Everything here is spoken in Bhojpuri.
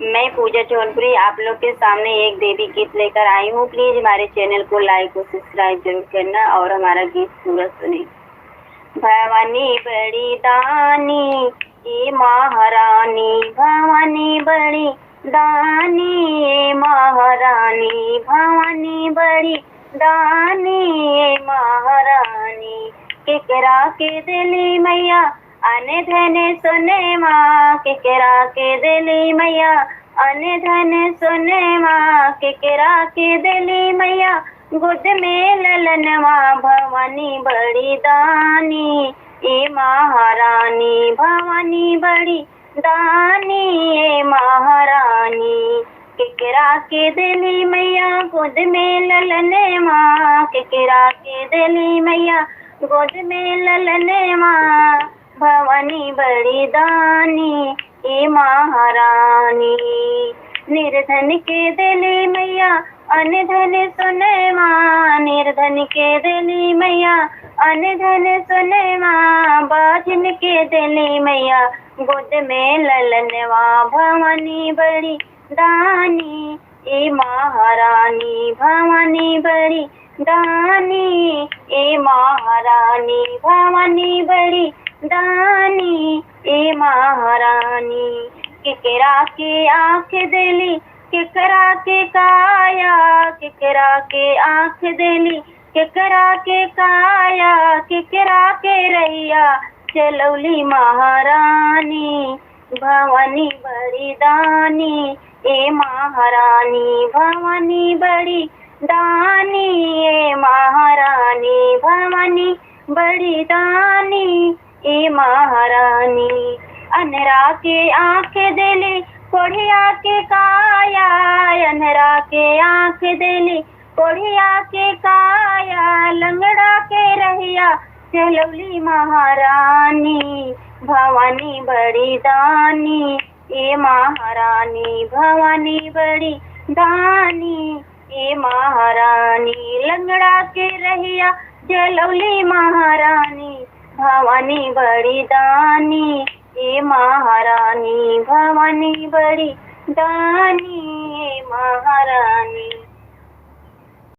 मैं पूजा जौनपुरी आप लोग के सामने एक देवी गीत लेकर आई हूँ। प्लीज हमारे चैनल को लाइक और सब्सक्राइब जरूर करना और हमारा गीत पूरा सुने। भवानी बड़ी दानी ए महारानी, भवानी बड़ी दानी ए महारानी, भवानी बड़ी दानी ए महारानी। केकरा के दिली मैया अने धने सोने माँ, केकरा के दिली मैया अने धने सोने माँ, केकरा के दिली मैया गोद में ललनवा। भवानी बड़ी दानी ए महारानी, भवानी बड़ी दानी ए महारानी। केकरा के दिली मैया गोद में ललने माँ, केकरा के दिली मैया गोद में ललने माँ। भवानी बड़ी दानी ए महारानी। निर्धन के दिली मैया अनधन सुने माँ, निर्धन के दिली मैया अनधन सुने माँ। बाजन के दिली मैया गोद में ललनवा। भवानी बड़ी दानी ए महारानी, भवानी बड़ी दानी ए महारानी, भवानी बड़ी दानी ए महारानी। केकरा के आँख दिली केकरा के काया, केकरा के आँख दिली केकरा के काया, केकरा के रैया चलौली महारानी। भवानी बड़ी दानी ए महारानी, भवानी बड़ी दानी ए महारानी, भवानी बड़ी दानी ए महारानी। अनरा के आँख दिली कोढ़िया के काया, अनरा के आँख दिली कोढ़िया के काया। लंगड़ा के रहिया चलौली महारानी। भवानी बड़ी दानी ए महारानी, भवानी बड़ी दानी ए महारानी। लंगड़ा के रहिया चलौली महारानी। भवानी बड़ी दानी ए महारानी, भवानी बड़ी दानी ए महारानी।